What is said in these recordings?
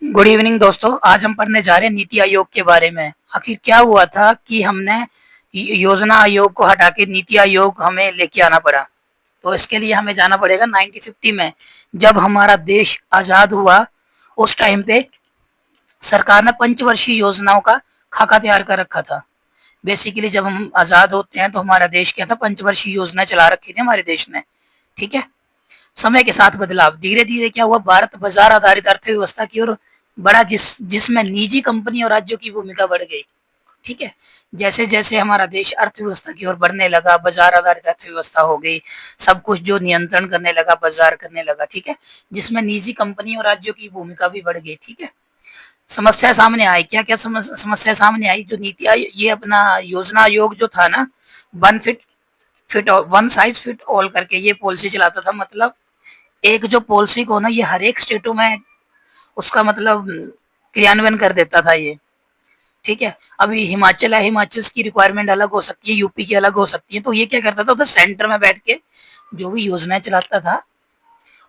Good evening दोस्तों। आज हम पढ़ने जा रहे हैं नीति आयोग के बारे में। आखिर क्या हुआ था कि हमने योजना आयोग को हटा के नीति आयोग हमें लेके आना पड़ा। तो इसके लिए हमें जाना पड़ेगा 1950 में, जब हमारा देश आजाद हुआ। उस टाइम पे सरकार ने पंचवर्षीय योजनाओं का खाका तैयार कर रखा था। बेसिकली जब हम आजाद होते हैं तो हमारा देश क्या था, पंचवर्षीय योजना चला रखी थी हमारे देश ने। ठीक है। समय के साथ बदलाव धीरे धीरे क्या हुआ, भारत बाजार आधारित अर्थव्यवस्था की ओर बढ़ा, जिसमें निजी कंपनी और राज्यों की भूमिका बढ़ गई। ठीक है। जैसे जैसे हमारा देश अर्थव्यवस्था की ओर बढ़ने लगा, बाजार आधारित अर्थव्यवस्था हो गई, सब कुछ जो नियंत्रण करने लगा, बाजार करने लगा। ठीक है। जिसमें निजी कंपनी और राज्यों की भूमिका भी बढ़ गई। ठीक है। समस्या सामने आई, क्या क्या समस्या सामने आई। जो नीति आयोग, ये अपना योजना आयोग जो था ना, one fit fit one size fit all करके ये पॉलिसी चलाता था। मतलब एक जो पॉलिसी को ना, ये हर एक स्टेटों में उसका मतलब क्रियान्वयन कर देता था ये। ठीक है। अभी हिमाचल है, हिमाचल की रिक्वायरमेंट अलग हो सकती है, यूपी की अलग हो सकती है। तो ये क्या करता था, उधर सेंटर में बैठ के जो भी योजनाएं चलाता था,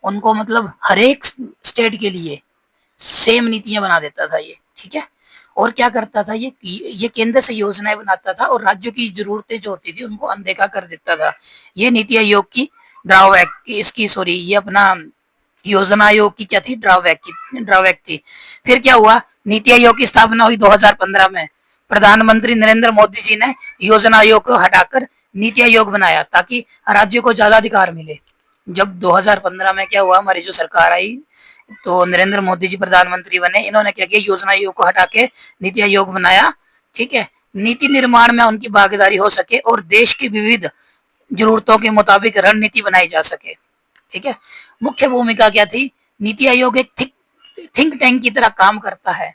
उनको मतलब हर एक स्टेट के लिए सेम नीतियां बना देता था ये। ठीक है। और क्या करता था ये केंद्र से योजनाएं बनाता था और राज्यों की जरूरतें जो होती थी उनको अनदेखा कर देता था। ये नीति आयोग की ड्रॉबैक इसकी सॉरी ये अपना योजना आयोग की क्या थी, ड्रॉबैक थी। फिर क्या हुआ, नीति आयोग की स्थापना हुई 2015 में। प्रधानमंत्री नरेंद्र मोदी जी ने योजना आयोग को हटाकर नीति आयोग बनाया ताकि राज्यों को ज्यादा अधिकार मिले। जब 2015 में क्या हुआ, हमारी जो सरकार आई, तो नरेंद्र मोदी जी प्रधानमंत्री बने। इन्होंने क्या किया, योजना आयोग को हटा के नीति आयोग बनाया। ठीक है। नीति निर्माण में उनकी भागीदारी हो सके और देश की विविध जरूरतों के मुताबिक रणनीति बनाई जा सके। ठीक है। मुख्य भूमिका क्या थी, नीति आयोग एक थिंक टैंक की तरह काम करता है।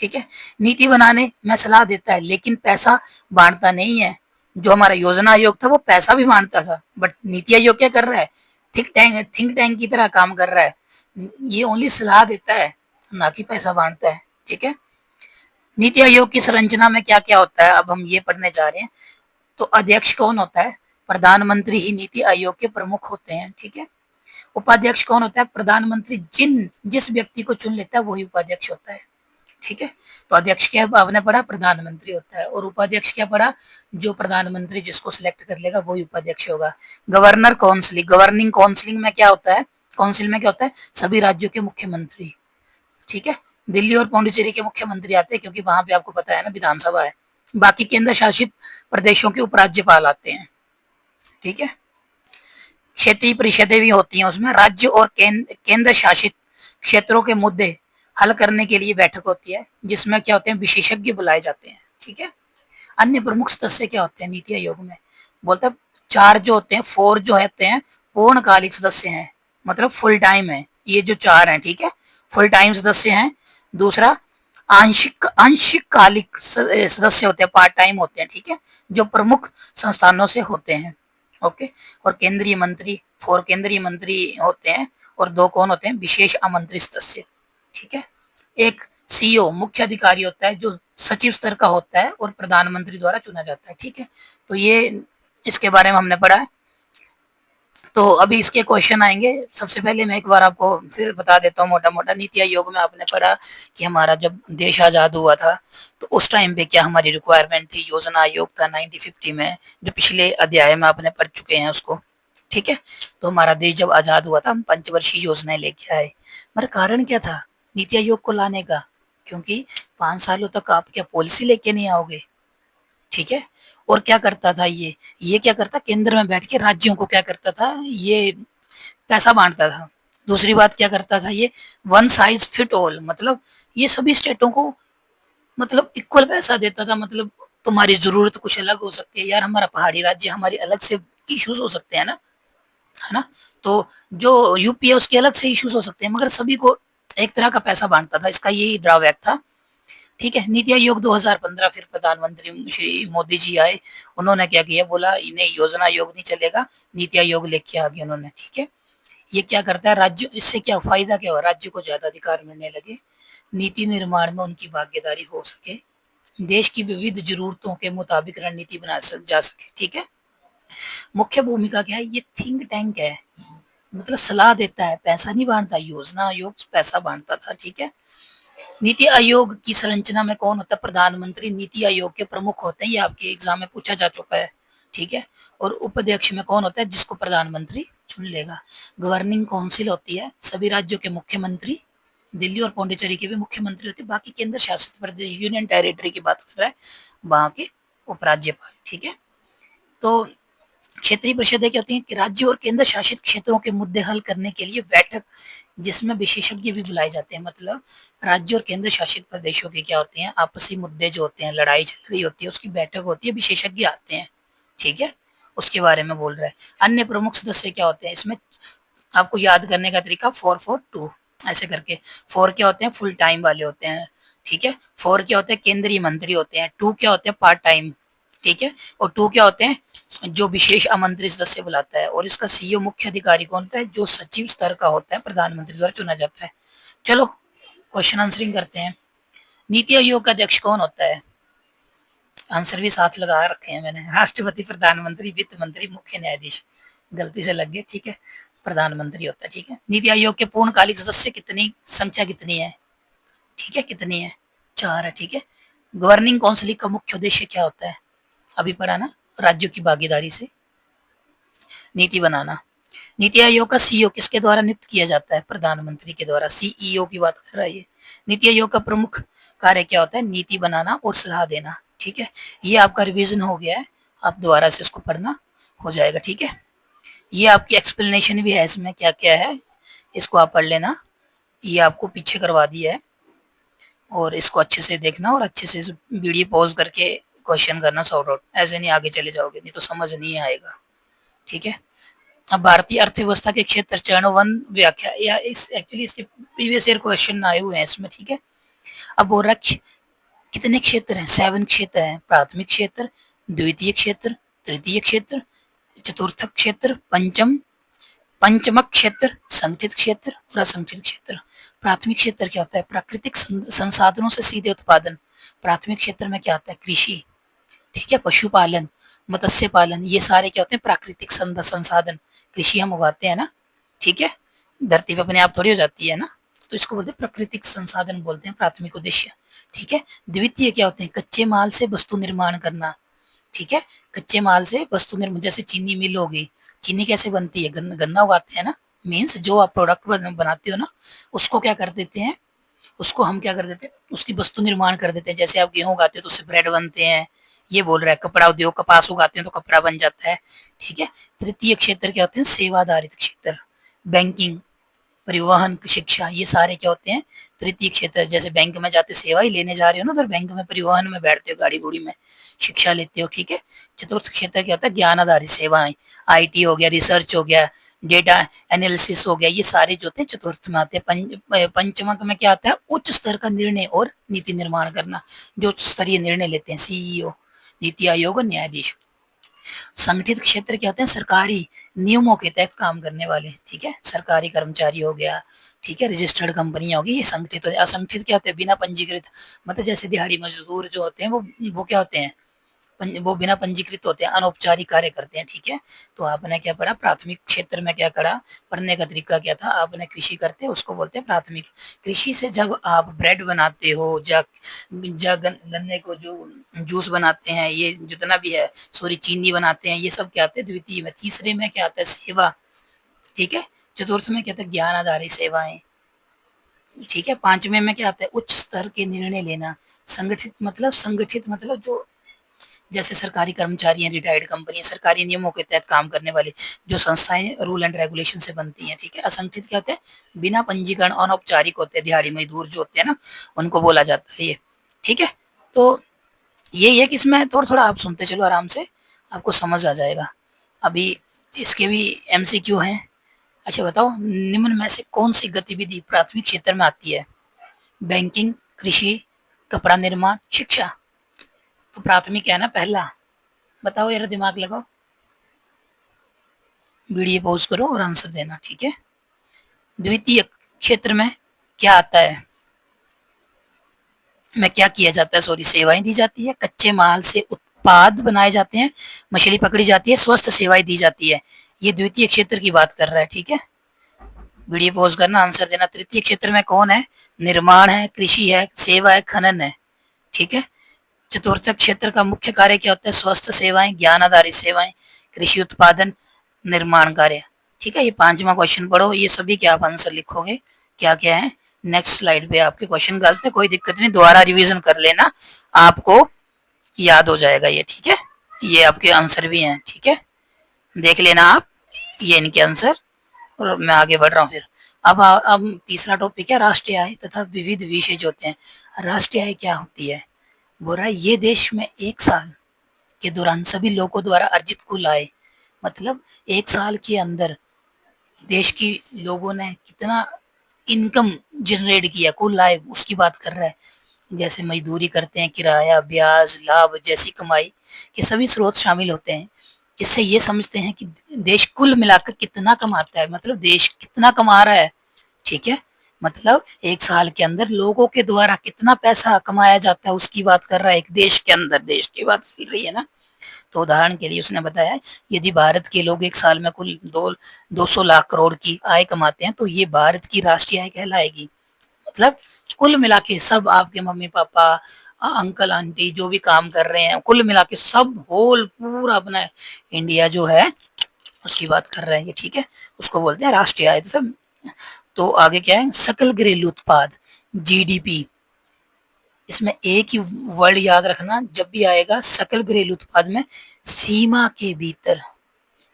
ठीक है। नीति बनाने में सलाह देता है लेकिन पैसा बांटता नहीं है। जो हमारा योजना आयोग था वो पैसा भी बांटता था, बट नीति आयोग क्या कर रहा है, थिंक टैंक की तरह काम कर रहा है। ये ओनली सलाह देता है, ना कि पैसा बांटता है। ठीक है। नीति आयोग की संरचना में क्या क्या होता है, अब हम ये पढ़ने जा रहे हैं। तो अध्यक्ष कौन होता है, प्रधानमंत्री ही नीति आयोग के प्रमुख होते हैं। ठीक है। उपाध्यक्ष कौन होता है, प्रधानमंत्री जिस व्यक्ति को चुन लेता है वही उपाध्यक्ष होता है। ठीक है। तो अध्यक्ष क्या आपने पढ़ा, प्रधानमंत्री होता है। और उपाध्यक्ष क्या पढ़ा, जो प्रधानमंत्री जिसको सिलेक्ट कर लेगा वही उपाध्यक्ष होगा। गवर्नर काउंसिल, गवर्निंग काउंसिलिंग में क्या होता है, काउंसिल में क्या होता है, सभी राज्यों के मुख्यमंत्री। ठीक है। दिल्ली और पौंडीचेरी के मुख्यमंत्री आते हैं क्योंकि वहां पे आपको पता है ना, विधानसभा है। बाकी केंद्र शासित प्रदेशों के उपराज्यपाल आते हैं। ठीक है। क्षेत्रीय परिषदें भी होती हैं, उसमें राज्य और केंद्र शासित क्षेत्रों के मुद्दे हल करने के लिए बैठक होती है, जिसमें क्या होते हैं, विशेषज्ञ बुलाए जाते हैं। ठीक है। अन्य प्रमुख सदस्य क्या होते हैं नीति आयोग में, बोलते चार जो होते हैं, फोर जो होते हैं पूर्णकालिक सदस्य हैं, मतलब फुल टाइम है ये जो चार हैं। ठीक है। फुल टाइम सदस्य हैं। दूसरा, आंशिक आंशिक कालिक सदस्य होते हैं, पार्ट टाइम होते हैं। ठीक है। जो प्रमुख संस्थानों से होते हैं। ओके। और केंद्रीय मंत्री, फोर केंद्रीय मंत्री होते हैं और दो कौन होते हैं, विशेष आमंत्रित सदस्य। ठीक है। एक सीईओ मुख्य अधिकारी होता है जो सचिव स्तर का होता है और प्रधानमंत्री द्वारा चुना जाता है। ठीक है। तो ये इसके बारे में हमने पढ़ा है। तो अभी इसके क्वेश्चन आएंगे। सबसे पहले मैं एक बार आपको फिर बता देता हूँ मोटा मोटा। नीति आयोग में आपने पढ़ा कि हमारा जब देश आजाद हुआ था तो उस टाइम पे क्या हमारी रिक्वायरमेंट थी, योजना आयोग था 1950 में, जो पिछले अध्याय में आपने पढ़ चुके हैं उसको। ठीक है। तो हमारा देश जब आजाद हुआ था हम पंचवर्षीय योजनाएं लेके आए। मगर कारण क्या था नीति आयोग को लाने का, क्योंकि 5 सालों तक आप क्या पॉलिसी लेके नहीं आओगे। ठीक है। और क्या करता था ये क्या करता, केंद्र में बैठ के राज्यों को क्या करता था, ये पैसा बांटता था। दूसरी बात क्या करता था ये, वन साइज फिट ऑल, मतलब ये सभी स्टेटों को मतलब इक्वल पैसा देता था। मतलब तुम्हारी जरूरत कुछ अलग हो सकती है यार, हमारा पहाड़ी राज्य, हमारी अलग से इश्यूज हो सकते हैं ना, है ना। तो जो यूपी है उसके अलग से इश्यूज हो सकते हैं, मगर सभी को एक तरह का पैसा बांटता था। इसका यही ड्रॉबैक था। ठीक है। नीति आयोग 2015, फिर प्रधानमंत्री श्री मोदी जी आए। उन्होंने क्या किया, बोला इन्हें योजना आयोग नहीं चलेगा, नीति आयोग लेके आ गए उन्होंने। ठीक है। ये क्या करता है, राज्य, इससे क्या फायदा क्या हुआ, राज्य को ज्यादा अधिकार मिलने लगे, नीति निर्माण में उनकी भागीदारी हो सके, देश की विविध जरूरतों के मुताबिक रणनीति जा सके। ठीक है। मुख्य भूमिका क्या है, ये थिंक टैंक है, मतलब सलाह देता है, पैसा नहीं बांटता। योजना आयोग पैसा बांटता था। ठीक है। नीति आयोग की संरचना में कौन होता है? प्रधानमंत्री नीति आयोग के प्रमुख होते हैं, ये आपके एग्जाम में पूछा जा चुका है, ठीक है। और उपाध्यक्ष में कौन होता है? जिसको प्रधानमंत्री चुन लेगा। गवर्निंग काउंसिल होती है, सभी राज्यों के मुख्यमंत्री, दिल्ली और पौंडीचेरी के भी मुख्यमंत्री होते हैं, बाकी केंद्र शासित प्रदेश यूनियन टेरिटरी की बात कर रहा है, वहां के उपराज्यपाल, ठीक है। तो क्षेत्रीय परिषदें क्या होती हैं कि राज्य और केंद्र शासित क्षेत्रों के मुद्दे हल करने के लिए बैठक, जिसमें विशेषज्ञ भी बुलाए जाते हैं। मतलब राज्य और केंद्र शासित प्रदेशों के क्या होते हैं, आपसी मुद्दे जो होते हैं, लड़ाई चल रही होती है, उसकी बैठक होती है, विशेषज्ञ आते हैं, ठीक है, उसके बारे में बोल रहा है। अन्य प्रमुख सदस्य क्या होते हैं इसमें, आपको याद करने का तरीका 442 ऐसे करके। 4 क्या होते हैं? फुल टाइम वाले होते हैं, ठीक है। 4 क्या होते हैं? केंद्रीय मंत्री होते हैं। 2 क्या होते हैं? पार्ट टाइम, ठीक है। और 2 क्या होते हैं? जो विशेष आमंत्रित सदस्य बुलाता है। और इसका सीईओ मुख्य अधिकारी कौन होता है? जो सचिव स्तर का होता है, प्रधानमंत्री द्वारा चुना जाता है। चलो क्वेश्चन आंसरिंग करते हैं। नीति आयोग का अध्यक्ष कौन होता है? आंसर भी साथ लगा रखे हैं मैंने, राष्ट्रपति, प्रधानमंत्री, वित्त मंत्री, मुख्य न्यायाधीश। गलती से लग गए, ठीक है, प्रधानमंत्री होता है, ठीक है। नीति आयोग के पूर्णकालिक सदस्य कितनी, संख्या कितनी है? ठीक है, कितनी है? 4 है, ठीक है। गवर्निंग काउंसिल का मुख्य उद्देश्य क्या होता है? अभी पढ़ा ना, राज्यों की भागीदारी से नीति बनाना। नीति आयोग का सीईओ किसके द्वारा नियुक्त किया जाता है? प्रधानमंत्री के द्वारा। सीईओ की बात कर रहा है ये। नीति आयोग का प्रमुख कार्य क्या होता है? नीति बनाना और सलाह देना, ठीक है। ये आपका रिवीजन हो गया है, आप दोबारा से इसको पढ़ना हो जाएगा, ठीक है। ये आपकी एक्सप्लेनेशन भी है, इसमें क्या क्या है इसको आप पढ़ लेना, ये आपको पीछे करवा दिया है। और इसको अच्छे से देखना और अच्छे से वीडियो पॉज करके क्वेश्चन करना सॉर्ट आउट, ऐसे नहीं आगे चले जाओगे, नहीं तो समझ नहीं आएगा, ठीक है। अब भारतीय अर्थव्यवस्था के क्षेत्र चरणों वन व्याख्या, या इस एक्चुअली इसके प्रीवियस ईयर क्वेश्चन आए हुए हैं इसमें, ठीक है। अब बोल रहा कितने क्षेत्र हैं? 7 क्षेत्र हैं। प्राथमिक क्षेत्र, द्वितीय क्षेत्र, तृतीय क्षेत्र, चतुर्थ क्षेत्र, पंचमक क्षेत्र, संगठित क्षेत्र और असंगठित क्षेत्र। प्राथमिक क्षेत्र क्या होता है? प्राकृतिक संसाधनों से सीधे उत्पादन। प्राथमिक क्षेत्र में क्या आता है? कृषि, ठीक है, पशुपालन, मत्स्य पालन, ये सारे क्या होते हैं? प्राकृतिक संसाधन। कृषि हम उगाते हैं ना, ठीक है, धरती पे अपने आप थोड़ी हो जाती है ना, तो इसको बोलते हैं प्राकृतिक संसाधन, बोलते हैं प्राथमिक उद्देश्य, ठीक है। द्वितीय क्या होते हैं? कच्चे माल से वस्तु निर्माण करना, ठीक है। कच्चे माल से वस्तु निर्माण, जैसे चीनी मिल हो गई, चीनी कैसे बनती है? गन्ना उगाते हैं ना, मीन्स जो आप प्रोडक्ट बनाते हो ना, उसको क्या कर देते हैं, उसको हम क्या कर देते हैं, उसकी वस्तु निर्माण कर देते हैं। जैसे आप गेहूं उगाते हो तो उससे ब्रेड बनते हैं, ये बोल रहा है। कपड़ा उद्योग, कपास उगाते हैं तो कपड़ा बन जाता है, ठीक है। तृतीय क्षेत्र क्या होते हैं? सेवा आधारित क्षेत्र, बैंकिंग, परिवहन, शिक्षा, ये सारे क्या होते हैं? तृतीय क्षेत्र। जैसे बैंक में जाते सेवा ही लेने जा रहे हो ना, उधर बैंक में परिवहन में बैठते हो, गाड़ी गुड़ी में शिक्षा लेते हो, ठीक है। चतुर्थ क्षेत्र क्या होता है? ज्ञान आधारित सेवाएं, आईटी हो गया, रिसर्च हो गया, डेटा एनालिसिस हो गया, ये सारे जो होते हैं चतुर्थ में आते हैं। पंचमक में क्या आता है? उच्च स्तर का निर्णय और नीति निर्माण करना, जो स्तरीय निर्णय लेते हैं, सीईओ, नीति आयोग और न्यायाधीश। संगठित क्षेत्र क्या होते हैं? सरकारी नियमों के तहत काम करने वाले, ठीक है, सरकारी कर्मचारी हो गया, ठीक है, रजिस्टर्ड कंपनियां होगी, ये संगठित हो। असंगठित क्या होते हैं? बिना पंजीकृत, मतलब जैसे दिहाड़ी मजदूर जो होते हैं वो क्या होते हैं? वो बिना पंजीकृत होते हैं, अनौपचारिक कार्य करते हैं, ठीक है। तो आपने क्या पढ़ा? प्राथमिक क्षेत्र में क्या करा? पढ़ने का तरीका क्या था? आपने कृषि करते हैं, उसको बोलते हैं प्राथमिक। कृषि से जब आप ब्रेड बनाते हो, गन्ने को जो जूस बनाते हैं, ये जितना भी है, सॉरी, चीनी बनाते हैं, ये सब क्या आते हैं? द्वितीय में। तीसरे में क्या आता है? सेवा, ठीक है। चतुर्थ में क्या आता है? ज्ञान आधारित सेवाएं, ठीक है। पांचवें में क्या आता है? उच्च स्तर के निर्णय लेना। संगठित मतलब जो, जैसे सरकारी कर्मचारी हैं, रिटायर्ड कंपनी, सरकारी नियमों के तहत काम करने वाले जो संस्थाएं रूल एंड रेगुलेशन से बनती हैं, ठीक है। असंगठित क्या होते हैं? बिना पंजीकरण, अनौपचारिक होते हैं, दिहाड़ी मजदूर जो होते हैं ना, उनको बोला जाता है ये, ठीक है। तो यही है कि इसमें थोड़ा थोड़ा आप सुनते चलो आराम से, आपको समझ आ जाएगा। अभी इसके भी एमसीक्यू हैं। अच्छा बताओ, निम्न में से कौन सी गतिविधि प्राथमिक क्षेत्र में आती है? बैंकिंग, कृषि, कपड़ा निर्माण, शिक्षा। तो प्राथमिक है ना पहला, बताओ यार, दिमाग लगाओ, वीडियो पॉज करो और आंसर देना, ठीक है। द्वितीय क्षेत्र में क्या आता है? में क्या किया जाता है? सॉरी, सेवाएं दी जाती है, कच्चे माल से उत्पाद बनाए जाते हैं, मछली पकड़ी जाती है, स्वस्थ सेवाएं दी जाती है। ये द्वितीय क्षेत्र की बात कर रहा है, ठीक है। वीडियो पॉज करना, आंसर देना। तृतीय क्षेत्र में कौन है? निर्माण है, कृषि है, सेवा है, खनन है। ठीक है। चतुर्थ क्षेत्र का मुख्य कार्य क्या होता है? स्वास्थ्य सेवाएं, ज्ञान आधारित सेवाएं, कृषि उत्पादन, निर्माण कार्य। ठीक है। ये पांचवा क्वेश्चन पढ़ो, ये सभी के आप आंसर लिखोगे क्या क्या है। नेक्स्ट स्लाइड पे आपके क्वेश्चन गलत है, कोई दिक्कत नहीं, दोबारा रिवीजन कर लेना, आपको याद हो जाएगा ये। ठीक है। ये आपके आंसर भी हैं। ठीक है, देख लेना आप, ये इनके आंसर। और मैं आगे बढ़ रहा हूँ फिर। अब तीसरा टॉपिक है राष्ट्रीय आय तथा विविध विषय जो होते हैं। राष्ट्रीय आय क्या होती है? बोल रहा है ये देश में एक साल के दौरान सभी लोगों द्वारा अर्जित कुल आय, मतलब एक साल के अंदर देश की लोगों ने कितना इनकम जनरेट किया, कुल आय उसकी बात कर रहा है। जैसे मजदूरी करते हैं, किराया, ब्याज, लाभ जैसी कमाई के सभी स्रोत शामिल होते हैं। इससे ये समझते हैं कि देश कुल मिलाकर कितना कमाता है, मतलब देश कितना कमा रहा है। ठीक है, मतलब एक साल के अंदर लोगों के द्वारा कितना पैसा कमाया जाता है उसकी बात कर रहा है। एक देश के अंदर, देश की बात चल रही है ना। तो उदाहरण के लिए उसने बताया, यदि भारत के लोग एक साल में कुल 200 लाख करोड़ की आय कमाते हैं तो ये भारत की राष्ट्रीय आय कहलाएगी। मतलब कुल मिला के सब आपके मम्मी पापा, अंकल आंटी जो भी काम कर रहे हैं, कुल मिला के सब होल पूरा अपना इंडिया जो है उसकी बात कर रहे हैं ये। ठीक है, उसको बोलते हैं राष्ट्रीय आय। सब तो आगे क्या है? सकल घरेलू उत्पाद, जीडीपी। इसमें एक ही वर्ड याद रखना जब भी आएगा, सकल घरेलू उत्पाद में सीमा के भीतर,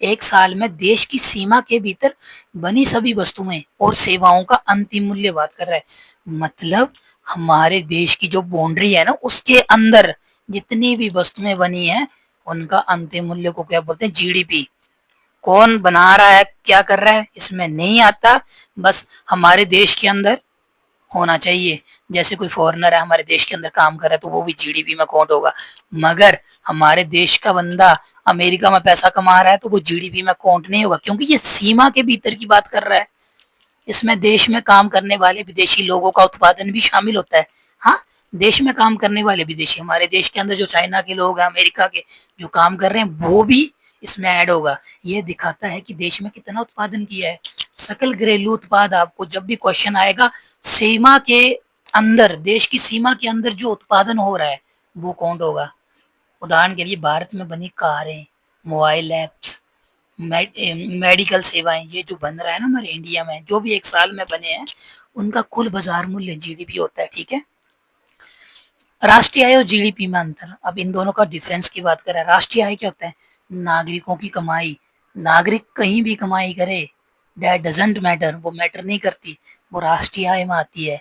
एक साल में देश की सीमा के भीतर बनी सभी वस्तुएं और सेवाओं का अंतिम मूल्य बात कर रहा है। मतलब हमारे देश की जो बाउंड्री है ना, उसके अंदर जितनी भी वस्तुएं बनी हैं उनका अंतिम मूल्य को क्या बोलते हैं? जीडीपी। कौन बना रहा है, क्या कर रहा है, इसमें नहीं आता, बस हमारे देश के अंदर होना चाहिए। जैसे कोई फॉरेनर है हमारे देश के अंदर काम कर रहा है तो वो भी जीडीपी में काउंट होगा। मगर हमारे देश का बंदा अमेरिका में पैसा कमा रहा है तो वो जीडीपी में काउंट नहीं होगा, क्योंकि ये सीमा के भीतर की बात कर रहा है। इसमें देश में काम करने वाले विदेशी लोगों का उत्पादन भी शामिल होता है। हाँ, देश में काम करने वाले विदेशी, हमारे देश के अंदर जो चाइना के लोग हैं, अमेरिका के जो काम कर रहे हैं, वो भी इसमें ऐड होगा। ये दिखाता है कि देश में कितना उत्पादन किया है। सकल घरेलू उत्पाद आपको जब भी क्वेश्चन आएगा, सीमा के अंदर, देश की सीमा के अंदर जो उत्पादन हो रहा है वो काउंट होगा। उदाहरण के लिए भारत में बनी कारें, मोबाइल ऐप्स, मेडिकल सेवाएं, ये जो बन रहा है ना हमारे इंडिया में, जो भी एक साल में बने हैं उनका कुल बाजार मूल्य जीडीपी होता है। ठीक है। राष्ट्रीय आय और जीडीपी में अंतर, अब इन दोनों का डिफरेंस की बात करें। राष्ट्रीय आय क्या होता है? नागरिकों की कमाई। नागरिक कहीं भी कमाई करे, दैट डजंट मैटर, वो मैटर नहीं करती, वो राष्ट्रीय आय में आती है।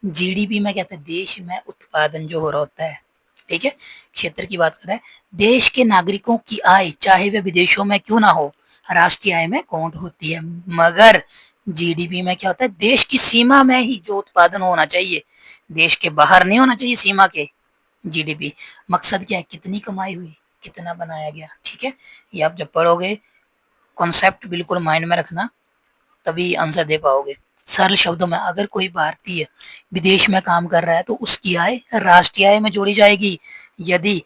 जीडीपी में क्या होता है? देश में उत्पादन जो हो रहा होता है। ठीक है, क्षेत्र की बात करें, देश के नागरिकों की आय चाहे वे विदेशों में क्यों ना हो, राष्ट्रीय आय में काउंट होती है। मगर जीडीपी में क्या होता है? देश की सीमा में ही जो उत्पादन होना चाहिए, देश के बाहर नहीं होना चाहिए सीमा के। जीडीपी मकसद क्या है? कितनी कमाई हुई, कितना बनाया गया। ठीक है, ये आप जब पढ़ोगे कॉन्सेप्ट बिल्कुल माइंड में रखना, तभी आंसर दे पाओगे। सरल शब्दों में, अगर कोई भारतीय विदेश में काम कर रहा है तो उसकी आय राष्ट्रीय आय में जोड़ी जाएगी। यदि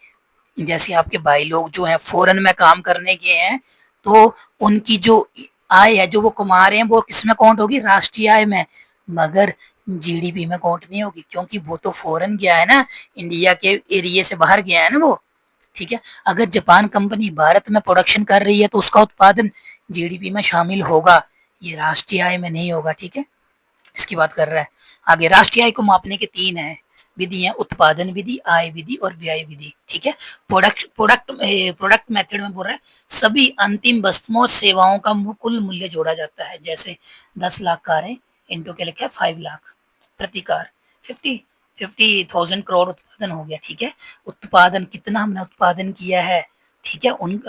जैसे आपके भाई लोग जो हैं फॉरेन में काम करने गए हैं तो उनकी जो आय है जो वो कमा रहे हैं वो किसमें काउंट होगी? राष्ट्रीय आय में। मगर जीडीपी में काउंट नहीं होगी, क्योंकि वो तो फॉरेन गया है ना, इंडिया के एरिया से बाहर गया है ना वो। ठीक है, अगर जापान कंपनी भारत में प्रोडक्शन कर रही है तो उसका उत्पादन जीडीपी में शामिल होगा, ये राष्ट्रीय आय में नहीं होगा। ठीक है, इसकी बात कर रहा है। आगे राष्ट्रीय आय को मापने के तीन है विधि है, उत्पादन विधि, आय विधि और व्यय विधि। ठीक है, प्रोडक्ट मेथड में बोल रहा है सभी अंतिम वस्तुओं और सेवाओं का कुल मूल्य जोड़ा जाता है। जैसे 10 लाख कारें इंटू के लिखा है 5 लाख प्रति कार, 50,000 करोड़ उत्पादन हो गया। ठीक है, उत्पादन कितना हमने उत्पादन किया है। ठीक है, उन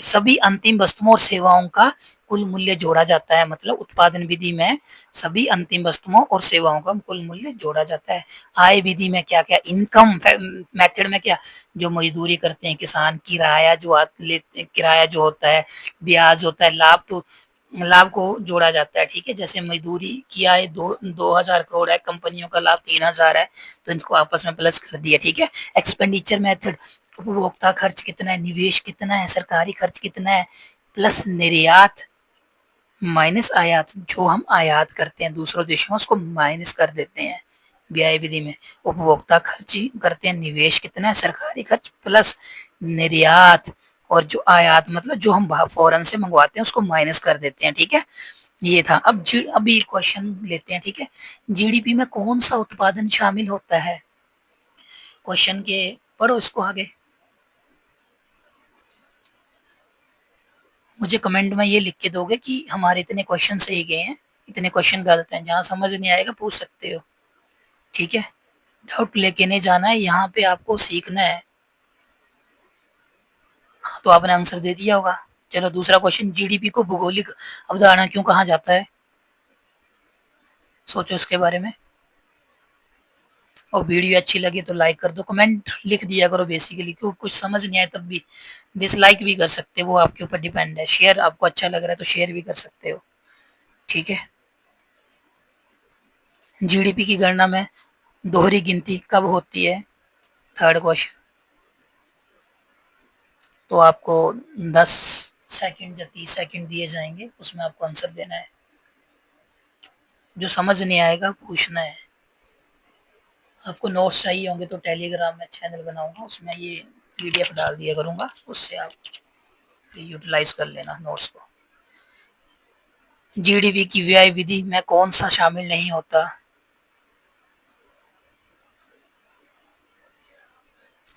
सभी अंतिम वस्तुओं और सेवाओं का कुल मूल्य जोड़ा जाता है। मतलब उत्पादन विधि में सभी अंतिम वस्तुओं और सेवाओं का कुल मूल्य जोड़ा जाता है। आय विधि में क्या क्या? इनकम मेथड में क्या? जो मजदूरी करते हैं किसान, किराया जो लेते, किराया जो होता है, ब्याज होता है, लाभ, तो लाभ को जोड़ा जाता है। ठीक है, जैसे मजदूरी की आय 2,000 करोड़ है, कंपनियों का लाभ 3,000 है, तो इनको आपस में प्लस कर दिया। ठीक है, एक्सपेंडिचर मेथड, उपभोक्ता खर्च कितना है, निवेश कितना है, सरकारी खर्च कितना है, प्लस निर्यात, माइनस आयात, जो हम आयात करते हैं दूसरों देशों में उसको माइनस कर देते हैं ब्याय विधि में। उपभोक्ता खर्च करते हैं, निवेश कितना है, सरकारी खर्च प्लस निर्यात, और जो आयात मतलब जो हम फॉरेन से मंगवाते हैं उसको माइनस कर देते हैं। ठीक है, ये था। अभी क्वेश्चन लेते हैं। ठीक है, जीडीपी में कौन सा उत्पादन शामिल होता है? क्वेश्चन के पढ़ो इसको आगे। मुझे कमेंट में ये लिख के दोगे कि हमारे इतने क्वेश्चन सही गए हैं, इतने क्वेश्चन गलत हैं। जहाँ समझ नहीं आएगा पूछ सकते हो। ठीक है, डाउट लेके नहीं जाना है, यहाँ पे आपको सीखना है। हाँ, तो आपने आंसर दे दिया होगा। चलो दूसरा क्वेश्चन, जीडीपी को भौगोलिक अवधारणा क्यों कहा जाता है? सोचो इसके बारे में। और वीडियो अच्छी लगी तो लाइक कर दो, कमेंट लिख दिया करो बेसिकली, क्यों कुछ समझ नहीं आए तब भी डिसलाइक भी कर सकते हो, वो आपके ऊपर डिपेंड है। शेयर आपको अच्छा लग रहा है तो शेयर भी कर सकते हो। ठीक है, जीडीपी की गणना में दोहरी गिनती कब होती है? Third question. तो आपको 10 सेकंड या 30 सेकंड दिए जाएंगे, उसमें आपको आंसर देना है। जो समझ नहीं आएगा पूछना है। आपको नोट्स चाहिए होंगे तो टेलीग्राम में चैनल बनाऊंगा, उसमें ये पीडीएफ डाल दिया करूंगा, उससे आप यूटिलाइज कर लेना नोट्स को। जीडीपी की व्यय विधि में कौन सा शामिल नहीं होता?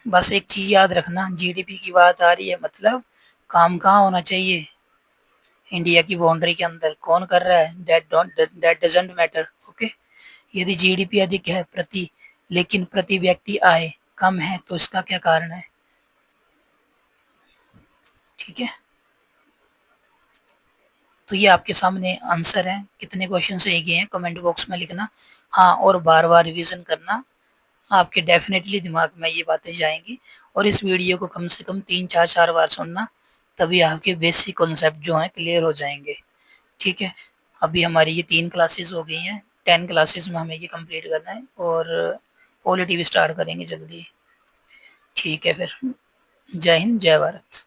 बस एक चीज याद रखना, जीडीपी की बात आ रही है मतलब काम कहाँ होना चाहिए? इंडिया की बाउंड्री के अंदर। कौन कर रहा है? That doesn't matter. ओके, यदि जीडीपी अधिक है प्रति, लेकिन प्रति व्यक्ति आय कम है तो इसका क्या कारण है? ठीक है, तो ये आपके सामने आंसर है। कितने क्वेश्चन सही गए हैं कमेंट बॉक्स में लिखना। हाँ, और बार बार रिवीजन करना, आपके डेफिनेटली दिमाग में ये बातें जाएंगी। और इस वीडियो को कम से कम 3 4 4 बार सुनना, तभी आपके बेसिक कॉन्सेप्ट जो हैं क्लियर हो जाएंगे। ठीक है, अभी हमारी ये 3 क्लासेस हो गई हैं, 10 क्लासेस में हमें ये कंप्लीट करना है, और पॉलिटी भी स्टार्ट करेंगे जल्दी। ठीक है फिर, जय हिंद जय भारत।